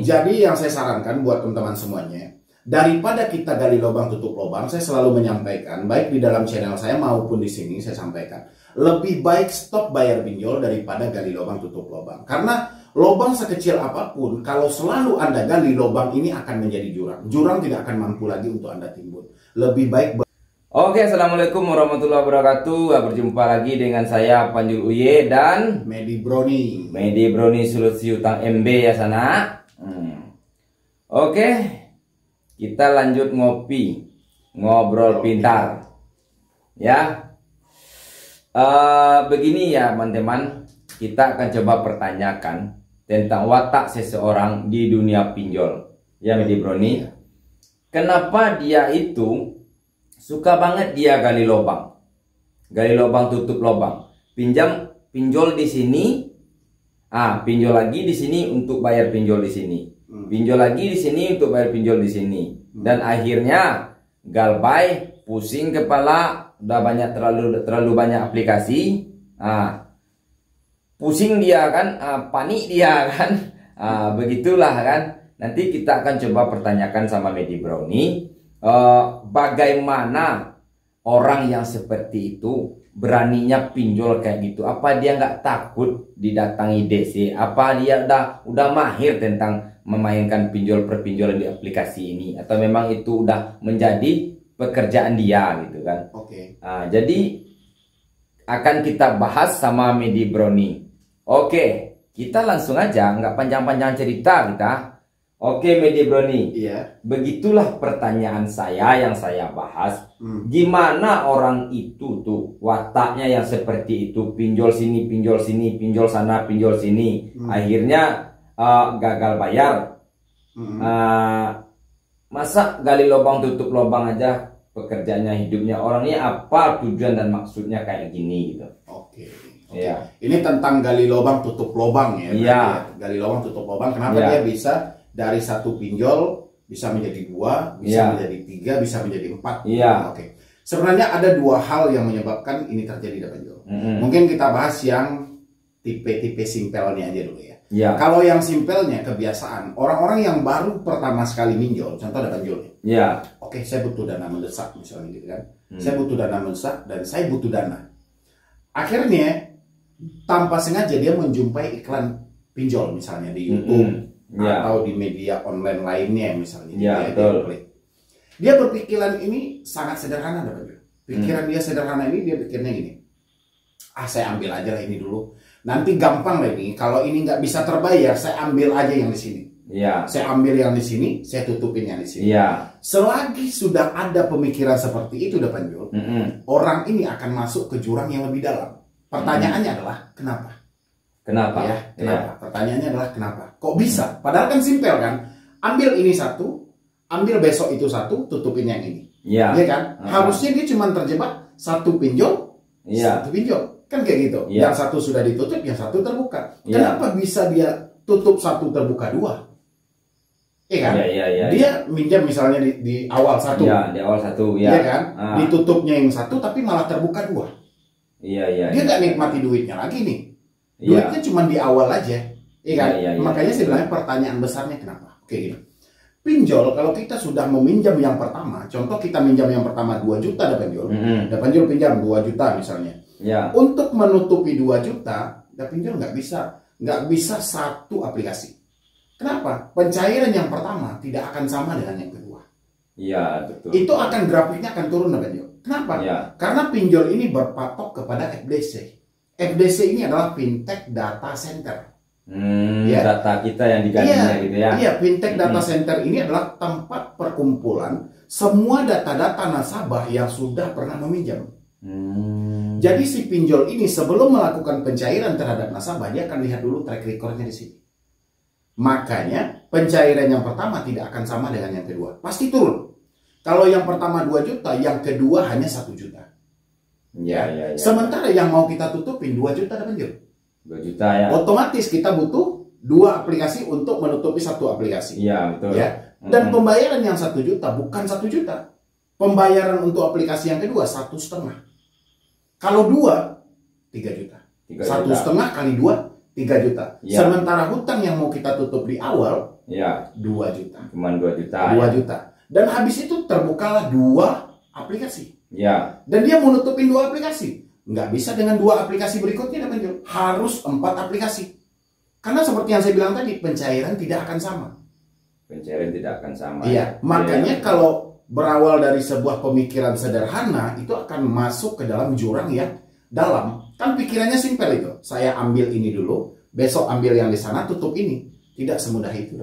Jadi yang saya sarankan buat teman-teman semuanya, daripada kita gali lubang tutup lubang, saya selalu menyampaikan, baik di dalam channel saya maupun di sini saya sampaikan, lebih baik stop bayar pinjol daripada gali lubang tutup lubang. Karena lubang sekecil apapun, kalau selalu Anda gali, lubang ini akan menjadi jurang. Jurang tidak akan mampu lagi untuk Anda timbun. Lebih baik. Oke, assalamualaikum warahmatullahi wabarakatuh. Berjumpa lagi dengan saya Panjul Uye dan Medi Broni. Medi Broni Solusi Utang MB ya sana. Oke, kita lanjut ngobrol pintar. Ya, begini ya teman-teman, kita akan coba pertanyakan tentang watak seseorang di dunia pinjol. Ya Medi Broni, kenapa dia itu suka banget dia gali lubang tutup lubang, pinjol di sini, pinjol lagi di sini untuk bayar pinjol di sini, pinjol lagi di sini untuk bayar pinjol di sini, dan akhirnya galbay, pusing kepala, udah banyak terlalu banyak aplikasi, pusing dia kan, panik dia kan, begitulah kan. Nanti kita akan coba pertanyakan sama Medi Brownie, bagaimana orang yang seperti itu beraninya pinjol kayak gitu. Apa dia nggak takut didatangi DC? Apa dia udah mahir tentang memainkan pinjol perpinjolan di aplikasi ini, atau memang itu udah menjadi pekerjaan dia gitu kan? Oke. Jadi akan kita bahas sama Medi Brownie. Oke, kita langsung aja, nggak panjang-panjang cerita kita. Oke Medi Brownie, iya. Begitulah pertanyaan saya yang saya bahas. Gimana orang itu tuh wataknya yang seperti itu, pinjol sini, pinjol sini, pinjol sana, pinjol sini, akhirnya gagal bayar. Masa gali lubang tutup lubang aja pekerjaannya, hidupnya orangnya apa tujuan dan maksudnya kayak gini gitu. Oke. Ya. Ini tentang gali lubang tutup lubang ya. Iya. Gali lubang tutup lubang. Kenapa dia bisa dari satu pinjol bisa menjadi 2, bisa menjadi 3, bisa menjadi 4. Oke. Sebenarnya ada 2 hal yang menyebabkan ini terjadi dalam pinjol. Mungkin kita bahas yang tipe-tipe simpelnya aja dulu ya. Kalau yang simpelnya kebiasaan orang-orang yang baru pertama sekali minjol, contoh ada pinjol. Oke, saya butuh dana mendesak misalnya gitu kan. Saya butuh dana mendesak dan saya butuh dana. Akhirnya tanpa sengaja dia menjumpai iklan pinjol misalnya di YouTube. Atau di media online lainnya misalnya, dia berpikiran ini sangat sederhana, pikiran dia sederhana ini, dia pikirnya gini, saya ambil aja lah ini dulu, nanti gampang lagi, kalau ini nggak bisa terbayar, saya ambil aja yang di sini, saya ambil yang di sini, saya tutupin yang di sini. Selagi sudah ada pemikiran seperti itu dapat Panjul, orang ini akan masuk ke jurang yang lebih dalam. Pertanyaannya adalah kenapa? Kenapa? Pertanyaannya adalah kenapa? Kok bisa? Padahal kan simpel kan? Ambil ini satu, ambil besok itu satu, tutupin yang ini. Iya kan? Harusnya dia cuma terjebak satu pinjol, satu pinjol. Kan kayak gitu. Yang satu sudah ditutup, yang satu terbuka. Kenapa bisa dia tutup satu terbuka 2? Iya kan? Dia minjam misalnya di awal satu. Di awal satu. Iya kan? Ditutupnya yang satu tapi malah terbuka 2. Dia nggak nikmati duitnya lagi nih. Duitnya cuma di awal aja, kan? Makanya saya bilang pertanyaan besarnya kenapa? Oke, gini. Pinjol kalau kita sudah meminjam yang pertama, contoh kita minjam yang pertama 2 juta ada pinjol, ada pinjol pinjam 2 juta misalnya. Untuk menutupi 2 juta, ada pinjol nggak bisa satu aplikasi. Kenapa? Pencairan yang pertama tidak akan sama dengan yang kedua. Betul. Itu akan grafiknya akan turun ada pinjol. Kenapa? Karena pinjol ini berpatok kepada FDC. FDC ini adalah Fintech Data Center. Data kita yang digantinya gitu ya. Iya, Fintech Data Center ini adalah tempat perkumpulan semua data-data nasabah yang sudah pernah meminjam. Jadi si pinjol ini sebelum melakukan pencairan terhadap nasabah, dia akan lihat dulu track recordnya di sini. Makanya pencairan yang pertama tidak akan sama dengan yang kedua. Pasti turun. Kalau yang pertama 2 juta, yang kedua hanya 1 juta. Sementara yang mau kita tutupin 2 juta ada pinjol. 2 juta ya. Otomatis kita butuh 2 aplikasi untuk menutupi 1 aplikasi. Betul. Dan pembayaran yang 1 juta bukan 1 juta. Pembayaran untuk aplikasi yang kedua 1,5. Kalau 2, 3 juta. 1,5 kali 2, 3 juta. Ya. Sementara hutang yang mau kita tutup di awal ya 2 juta. Cuman 2 juta. 2 juta. Dan habis itu terbukalah 2 aplikasi. Ya. Dan dia mau nutupin 2 aplikasi. Nggak bisa dengan 2 aplikasi berikutnya, harus 4 aplikasi. Karena seperti yang saya bilang tadi, pencairan tidak akan sama. Pencairan tidak akan sama. Iya, makanya kalau berawal dari sebuah pemikiran sederhana, itu akan masuk ke dalam jurang yang dalam. Kan pikirannya simpel itu. Saya ambil ini dulu, besok ambil yang di sana, tutup ini. Tidak semudah itu.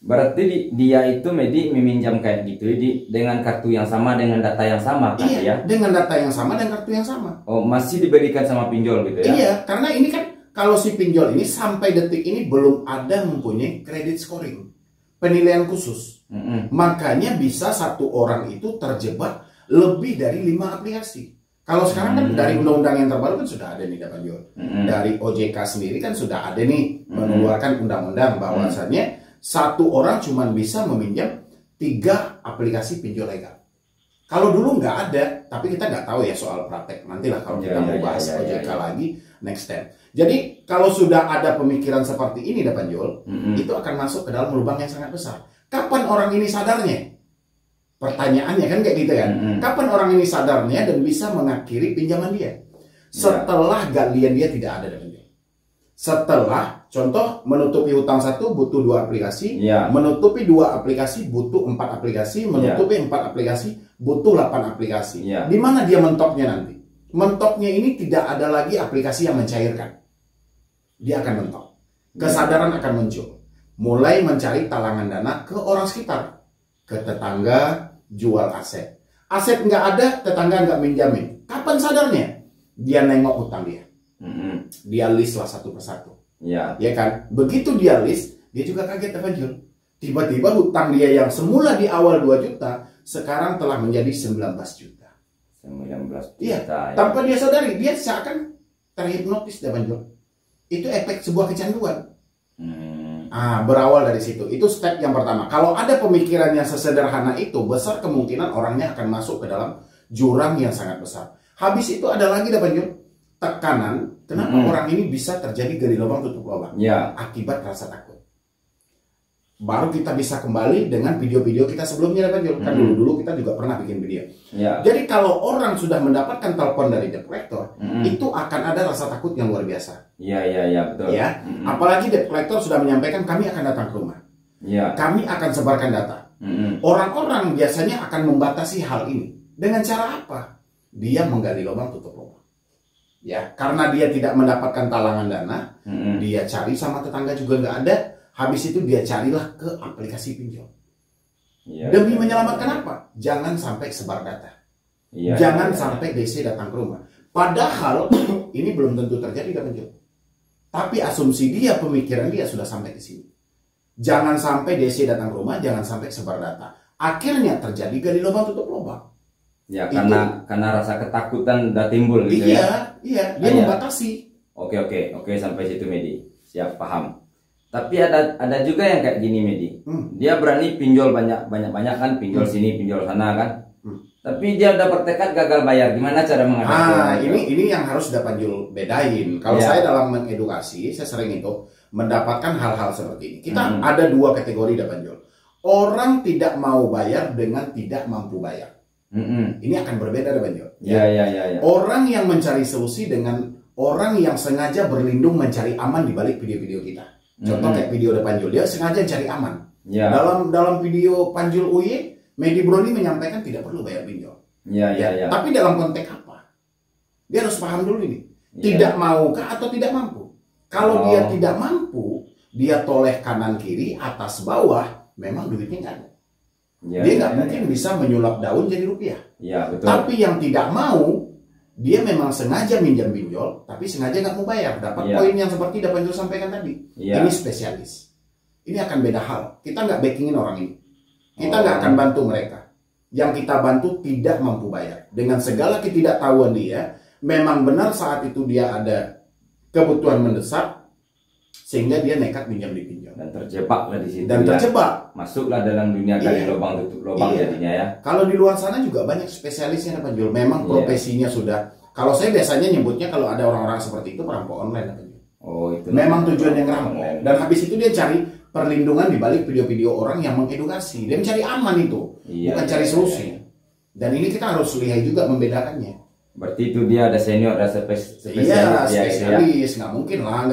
Berarti dia itu Medi meminjam kayak gitu dengan kartu yang sama, dengan data yang sama kan? Iya, ya? dengan data yang sama dan kartu yang sama. Oh, masih diberikan sama pinjol gitu ya? Iya, karena ini kan kalau si pinjol ini sampai detik ini belum ada mempunyai credit scoring, penilaian khusus. Makanya bisa satu orang itu terjebak lebih dari 5 aplikasi. Kalau sekarang kan dari undang-undang yang terbaru kan sudah ada nih Panjol. Dari OJK sendiri kan sudah ada nih mengeluarkan undang-undang bahwasannya satu orang cuma bisa meminjam 3 aplikasi pinjol legal. Kalau dulu nggak ada, tapi kita nggak tahu ya soal praktek. Nantilah kalau kita mau bahas OJK lagi next step. Jadi kalau sudah ada pemikiran seperti ini Panjol, itu akan masuk ke dalam lubang yang sangat besar. Kapan orang ini sadarnya? Pertanyaannya kan kayak gitu kan. Kapan orang ini sadarnya dan bisa mengakhiri pinjaman dia? Setelah galian dia tidak ada Panjol. Setelah contoh menutupi hutang 1 butuh 2 aplikasi, menutupi 2 aplikasi butuh 4 aplikasi, menutupi 4 aplikasi butuh 8 aplikasi. Di mana dia mentoknya nanti? Mentoknya ini tidak ada lagi aplikasi yang mencairkan. Dia akan mentok. Kesadaran akan muncul. Mulai mencari talangan dana ke orang sekitar, ke tetangga, jual aset. Aset nggak ada, tetangga nggak minjamin. Kapan sadarnya? Dia nengok hutang dia. Dia list lah satu persatu. Ya kan? Begitu dia list, dia juga kaget Panjol. Tiba-tiba hutang dia yang semula di awal 2 juta, sekarang telah menjadi 19 juta. 19 juta. Iya, tanpa dia sadari, dia seakan terhipnotis Panjol. Itu efek sebuah kecanduan. Berawal dari situ. Itu step yang pertama. Kalau ada pemikiran yang sesederhana itu, besar kemungkinan orangnya akan masuk ke dalam jurang yang sangat besar. Habis itu ada lagi Panjol, tekanan. Kenapa orang ini bisa terjadi gali lubang tutup lubang? Akibat rasa takut. Baru kita bisa kembali dengan video-video kita sebelumnya Panjol. Kan dulu-dulu kita juga pernah bikin video. Jadi kalau orang sudah mendapatkan telepon dari debt collector, itu akan ada rasa takut yang luar biasa. Betul. Apalagi debt collector sudah menyampaikan kami akan datang ke rumah. Kami akan sebarkan data. Orang-orang biasanya akan membatasi hal ini. Dengan cara apa? Dia menggali lubang tutup lubang. Karena dia tidak mendapatkan talangan dana, dia cari sama tetangga juga nggak ada. Habis itu dia carilah ke aplikasi pinjol. Demi menyelamatkan apa? Jangan sampai sebar data. Jangan sampai DC datang ke rumah. Padahal ini belum tentu terjadi Panjol. Tapi asumsi dia, pemikiran dia sudah sampai ke sini. Jangan sampai DC datang ke rumah, jangan sampai sebar data. Akhirnya terjadi gali lubang tutup lubang. Karena rasa ketakutan udah timbul gitu dia membatasi. Oke, sampai situ Medi. Siap, paham. Tapi ada juga yang kayak gini Medi. Dia berani pinjol banyak kan, pinjol sini, pinjol sana kan. Tapi dia udah bertekad gagal bayar. Gimana cara menghadapi? Ini yang harus Panjol bedain. Kalau saya dalam mengedukasi, saya sering itu mendapatkan hal-hal seperti ini. Kita ada 2 kategori Panjol. Orang tidak mau bayar dengan tidak mampu bayar. Ini akan berbeda Panjol. Orang yang mencari solusi dengan orang yang sengaja berlindung mencari aman di balik video-video kita. Contoh kayak video Panjol, dia sengaja cari aman. Dalam video Panjol UY, Medi Broni menyampaikan tidak perlu bayar pinjol. Tapi dalam konteks apa? Dia harus paham dulu ini. Tidak maukah atau tidak mampu? Kalau dia tidak mampu, dia toleh kanan kiri, atas bawah, memang duitnya nggak ada. Dia nggak mungkin bisa menyulap daun jadi rupiah. Betul. Tapi yang tidak mau, dia memang sengaja minjam pinjol, tapi sengaja nggak mau bayar. Dapat poin yang seperti Panjol sampaikan tadi. Ini spesialis. Ini akan beda hal. Kita nggak backingin orang ini. Kita nggak akan bantu mereka. Yang kita bantu tidak mampu bayar. Dengan segala ketidaktahuan dia, memang benar saat itu dia ada kebutuhan mendesak, sehingga dia nekat minjam di pinjol. Dan terjebaklah di situ. Dan terjebak. Masuklah dalam dunia gali lubang tutup lubang jadinya ya. Kalau di luar sana juga banyak spesialisnya Panjol. Memang profesinya sudah. Kalau saya biasanya nyebutnya kalau ada orang-orang seperti itu perampok online Panjol. Oh, itu memang tujuan yang ngerampok. Dan habis itu dia cari perlindungan di balik video-video orang yang mengedukasi. Dia mencari aman itu, bukan cari solusi. Dan ini kita harus lihat juga membedakannya. Berarti itu dia ada senior, ada spesialis. Iya, spesialis. Nggak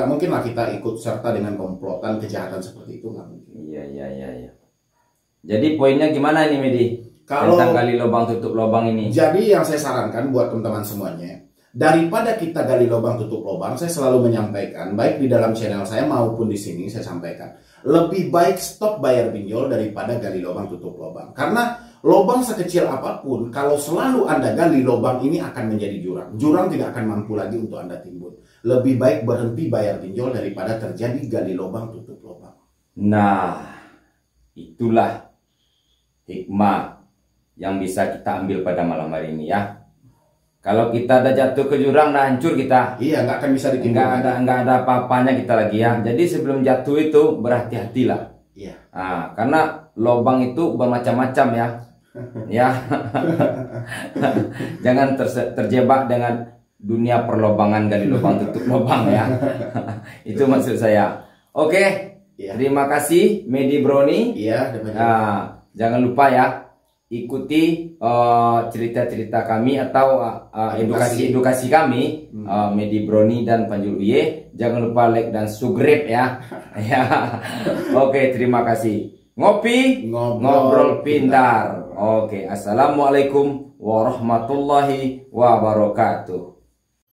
mungkin lah kita ikut serta dengan komplotan kejahatan seperti itu, nggak mungkin. Iya. Jadi poinnya gimana ini, Medi? Kalau tentang gali lubang tutup lubang ini. Jadi yang saya sarankan buat teman-teman semuanya, daripada kita gali lubang tutup lubang, saya selalu menyampaikan, baik di dalam channel saya maupun di sini saya sampaikan, lebih baik stop bayar pinjol daripada gali lubang tutup lubang. Karena lubang sekecil apapun, kalau selalu Anda gali lubang ini akan menjadi jurang. Jurang tidak akan mampu lagi untuk Anda timbun. Lebih baik berhenti bayar pinjol daripada terjadi gali lubang tutup lubang. Nah, itulah hikmah yang bisa kita ambil pada malam hari ini ya. Kalau kita ada jatuh ke jurang, nah hancur kita. Iya, nggak akan bisa ditimbun. Nggak ada apa-apanya kita lagi ya. Jadi sebelum jatuh itu berhati-hatilah. Iya. Nah, karena lubang itu bermacam-macam ya. Ya. Jangan terjebak dengan dunia perlobangan gali lubang tutup lubang ya. Itu maksud saya. Oke. Iya. Terima kasih Medi Broni. Iya, jangan lupa ya, ikuti cerita-cerita kami atau edukasi kami, Medi Broni dan Panjul Uye. Jangan lupa like dan subscribe ya. Ya. Oke, terima kasih. Ngobrol pintar. Oke, assalamualaikum warahmatullahi wabarakatuh.